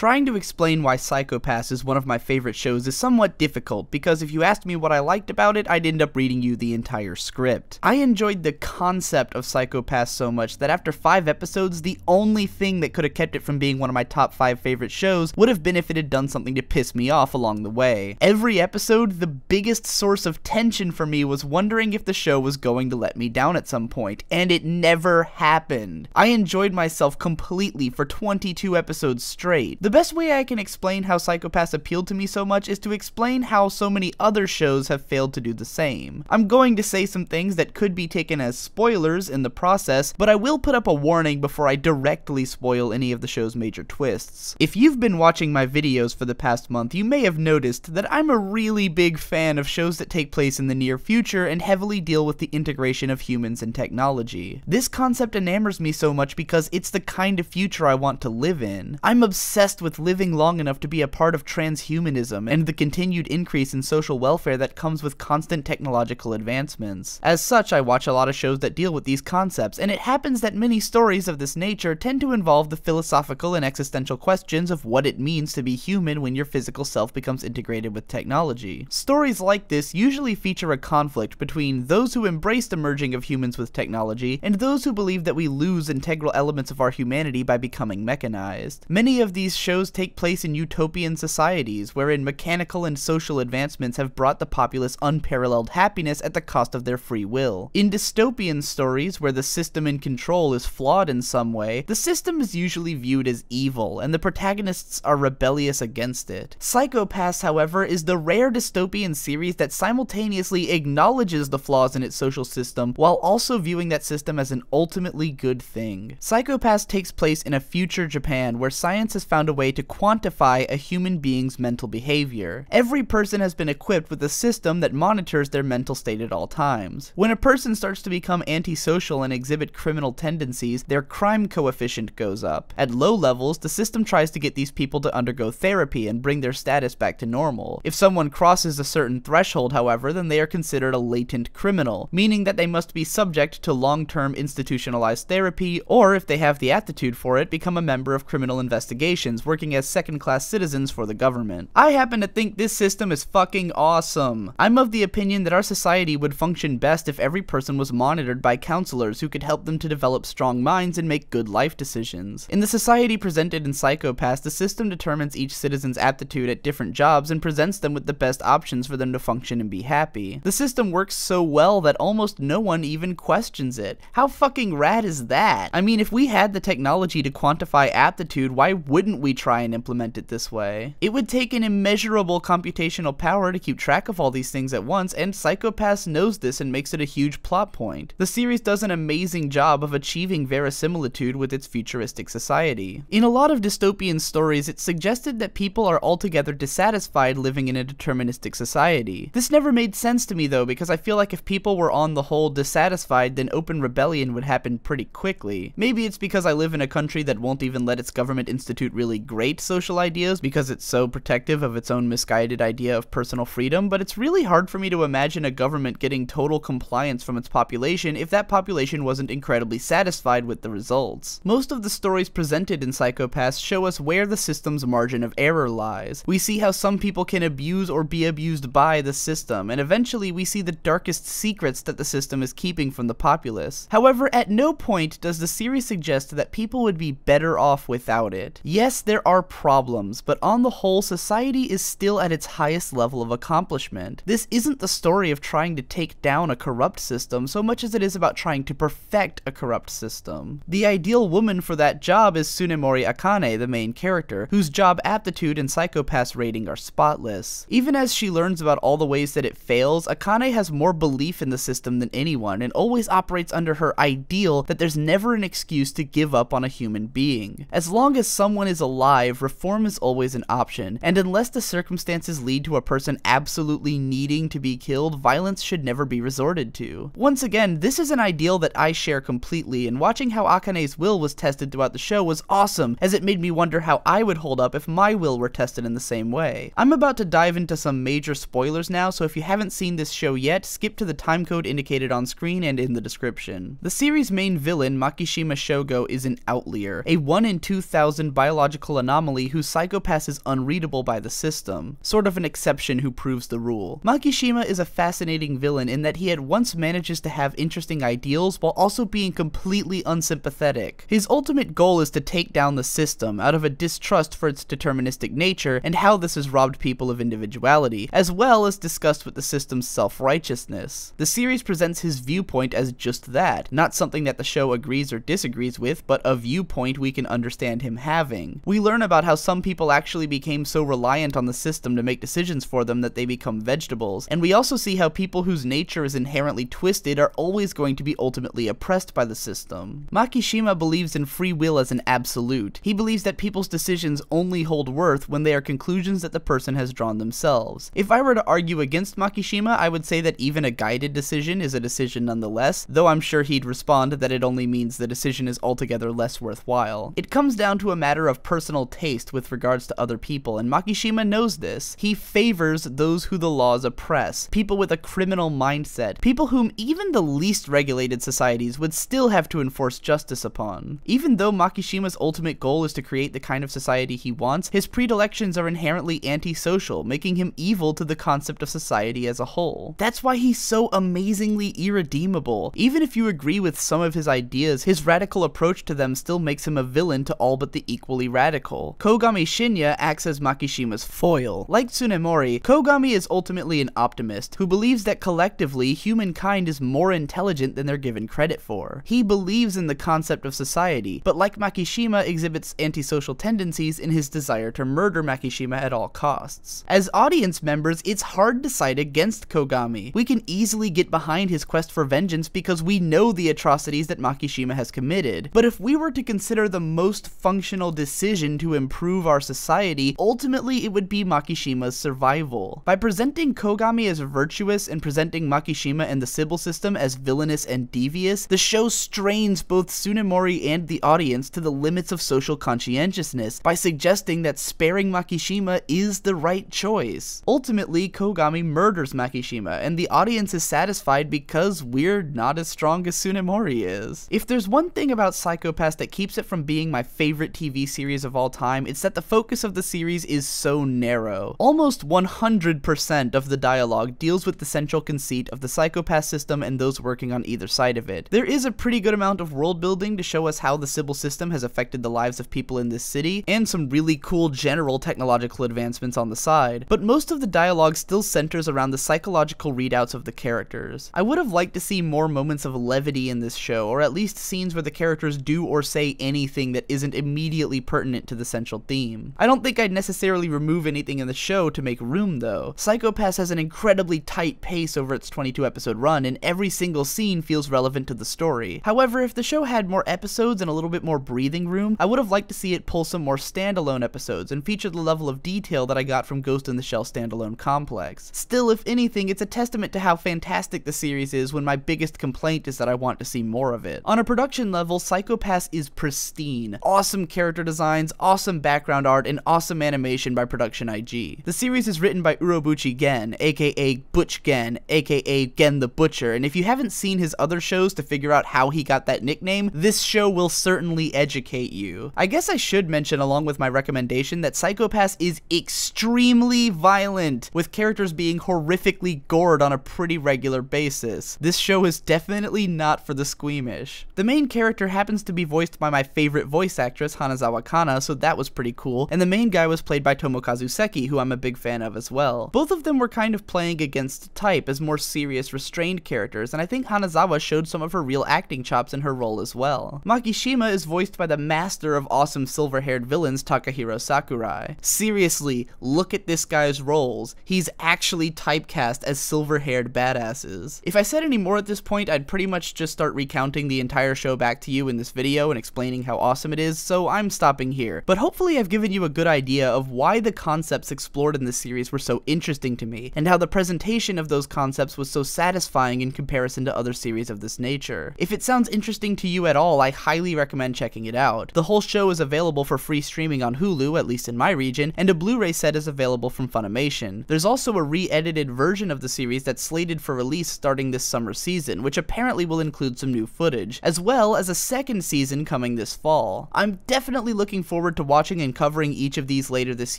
Trying to explain why Psycho-Pass is one of my favorite shows is somewhat difficult, because if you asked me what I liked about it, I'd end up reading you the entire script. I enjoyed the concept of Psycho-Pass so much that after 5 episodes, the only thing that could have kept it from being one of my top 5 favorite shows would have been if it had done something to piss me off along the way. Every episode, the biggest source of tension for me was wondering if the show was going to let me down at some point, and it never happened. I enjoyed myself completely for 22 episodes straight. The best way I can explain how Psycho-Pass appealed to me so much is to explain how so many other shows have failed to do the same. I'm going to say some things that could be taken as spoilers in the process, but I will put up a warning before I directly spoil any of the show's major twists. If you've been watching my videos for the past month, you may have noticed that I'm a really big fan of shows that take place in the near future and heavily deal with the integration of humans and technology. This concept enamors me so much because it's the kind of future I want to live in. I'm obsessed with living long enough to be a part of transhumanism and the continued increase in social welfare that comes with constant technological advancements. As such, I watch a lot of shows that deal with these concepts, and it happens that many stories of this nature tend to involve the philosophical and existential questions of what it means to be human when your physical self becomes integrated with technology. Stories like this usually feature a conflict between those who embrace the merging of humans with technology and those who believe that we lose integral elements of our humanity by becoming mechanized. Many of these shows take place in utopian societies, wherein mechanical and social advancements have brought the populace unparalleled happiness at the cost of their free will. In dystopian stories, where the system in control is flawed in some way, the system is usually viewed as evil, and the protagonists are rebellious against it. Psycho-Pass, however, is the rare dystopian series that simultaneously acknowledges the flaws in its social system, while also viewing that system as an ultimately good thing. Psycho-Pass takes place in a future Japan where science has found a way to quantify a human being's mental behavior. Every person has been equipped with a system that monitors their mental state at all times. When a person starts to become antisocial and exhibit criminal tendencies, their crime coefficient goes up. At low levels, the system tries to get these people to undergo therapy and bring their status back to normal. If someone crosses a certain threshold, however, then they are considered a latent criminal, meaning that they must be subject to long-term institutionalized therapy, or if they have the aptitude for it, become a member of criminal investigations, working as second-class citizens for the government. I happen to think this system is fucking awesome. I'm of the opinion that our society would function best if every person was monitored by counselors who could help them to develop strong minds and make good life decisions. In the society presented in Psycho-Pass, the system determines each citizen's aptitude at different jobs and presents them with the best options for them to function and be happy. The system works so well that almost no one even questions it. How fucking rad is that? I mean, if we had the technology to quantify aptitude, why wouldn't we try and implement it this way? It would take an immeasurable computational power to keep track of all these things at once, and Psycho-Pass knows this and makes it a huge plot point. The series does an amazing job of achieving verisimilitude with its futuristic society. In a lot of dystopian stories, it's suggested that people are altogether dissatisfied living in a deterministic society. This never made sense to me though, because I feel like if people were on the whole dissatisfied, then open rebellion would happen pretty quickly. Maybe it's because I live in a country that won't even let its government institute really great social ideas because it's so protective of its own misguided idea of personal freedom, but it's really hard for me to imagine a government getting total compliance from its population if that population wasn't incredibly satisfied with the results. Most of the stories presented in Psycho-Pass show us where the system's margin of error lies. We see how some people can abuse or be abused by the system, and eventually we see the darkest secrets that the system is keeping from the populace. However, at no point does the series suggest that people would be better off without it. Yes, there are problems, but on the whole, society is still at its highest level of accomplishment. This isn't the story of trying to take down a corrupt system so much as it is about trying to perfect a corrupt system. The ideal woman for that job is Tsunemori Akane, the main character, whose job aptitude and Psycho-Pass rating are spotless. Even as she learns about all the ways that it fails, Akane has more belief in the system than anyone and always operates under her ideal that there's never an excuse to give up on a human being. As long as someone is alive, reform is always an option, and unless the circumstances lead to a person absolutely needing to be killed, violence should never be resorted to. Once again, this is an ideal that I share completely, and watching how Akane's will was tested throughout the show was awesome, as it made me wonder how I would hold up if my will were tested in the same way. I'm about to dive into some major spoilers now, so if you haven't seen this show yet, skip to the timecode indicated on screen and in the description. The series' main villain, Makishima Shogo, is an outlier, a 1 in 2,000 biological logical anomaly whose psychopath is unreadable by the system, sort of an exception who proves the rule. Makishima is a fascinating villain in that he at once manages to have interesting ideals while also being completely unsympathetic. His ultimate goal is to take down the system out of a distrust for its deterministic nature and how this has robbed people of individuality, as well as disgust with the system's self-righteousness. The series presents his viewpoint as just that, not something that the show agrees or disagrees with, but a viewpoint we can understand him having. We learn about how some people actually became so reliant on the system to make decisions for them that they become vegetables, and we also see how people whose nature is inherently twisted are always going to be ultimately oppressed by the system. Makishima believes in free will as an absolute. He believes that people's decisions only hold worth when they are conclusions that the person has drawn themselves. If I were to argue against Makishima, I would say that even a guided decision is a decision nonetheless, though I'm sure he'd respond that it only means the decision is altogether less worthwhile. It comes down to a matter of personal taste with regards to other people, and Makishima knows this. He favors those who the laws oppress, people with a criminal mindset, people whom even the least regulated societies would still have to enforce justice upon. Even though Makishima's ultimate goal is to create the kind of society he wants, his predilections are inherently antisocial, making him evil to the concept of society as a whole. That's why he's so amazingly irredeemable. Even if you agree with some of his ideas, his radical approach to them still makes him a villain to all but the equally radical. Kogami Shinya acts as Makishima's foil. Like Tsunemori, Kogami is ultimately an optimist who believes that collectively humankind is more intelligent than they're given credit for. He believes in the concept of society, but like Makishima exhibits antisocial tendencies in his desire to murder Makishima at all costs. As audience members, it's hard to side against Kogami. We can easily get behind his quest for vengeance because we know the atrocities that Makishima has committed, but if we were to consider the most functional decision to improve our society, ultimately it would be Makishima's survival. By presenting Kogami as virtuous and presenting Makishima and the Sibyl system as villainous and devious, the show strains both Tsunemori and the audience to the limits of social conscientiousness by suggesting that sparing Makishima is the right choice. Ultimately, Kogami murders Makishima, and the audience is satisfied because we're not as strong as Tsunemori is. If there's one thing about Psycho-Pass that keeps it from being my favorite TV series of all time, it's that the focus of the series is so narrow. Almost 100% of the dialogue deals with the central conceit of the Psycho-Pass system and those working on either side of it. There is a pretty good amount of world building to show us how the Sibyl system has affected the lives of people in this city, and some really cool general technological advancements on the side, but most of the dialogue still centers around the psychological readouts of the characters. I would have liked to see more moments of levity in this show, or at least scenes where the characters do or say anything that isn't immediately pertinent to the central theme. I don't think I'd necessarily remove anything in the show to make room though. Psycho-Pass has an incredibly tight pace over its 22 episode run, and every single scene feels relevant to the story. However, if the show had more episodes and a little bit more breathing room, I would have liked to see it pull some more standalone episodes and feature the level of detail that I got from Ghost in the Shell standalone complex. Still, if anything, it's a testament to how fantastic the series is when my biggest complaint is that I want to see more of it. On a production level, Psycho-Pass is pristine. Awesome character designs, awesome background art, and awesome animation by Production IG. The series is written by Urobuchi Gen, aka Butch Gen, aka Gen the Butcher, and if you haven't seen his other shows to figure out how he got that nickname, this show will certainly educate you. I guess I should mention along with my recommendation that Psycho-Pass is extremely violent, with characters being horrifically gored on a pretty regular basis. This show is definitely not for the squeamish. The main character happens to be voiced by my favorite voice actress, Hanazawa Kana, so that was pretty cool, and the main guy was played by Tomokazu Seki, who I'm a big fan of as well. Both of them were kind of playing against type as more serious, restrained characters, and I think Hanazawa showed some of her real acting chops in her role as well. Makishima is voiced by the master of awesome silver-haired villains, Takahiro Sakurai. Seriously, look at this guy's roles. He's actually typecast as silver-haired badasses. If I said any more at this point, I'd pretty much just start recounting the entire show back to you in this video and explaining how awesome it is, so I'm stopping here. But hopefully I've given you a good idea of why the concepts explored in this series were so interesting to me, and how the presentation of those concepts was so satisfying in comparison to other series of this nature. If it sounds interesting to you at all, I highly recommend checking it out. The whole show is available for free streaming on Hulu, at least in my region, and a Blu-ray set is available from Funimation. There's also a re-edited version of the series that's slated for release starting this summer season, which apparently will include some new footage, as well as a second season coming this fall. I'm definitely looking forward to watching and covering each of these later this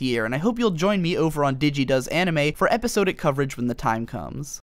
year, and I hope you'll join me over on DigiDoes Anime for episodic coverage when the time comes.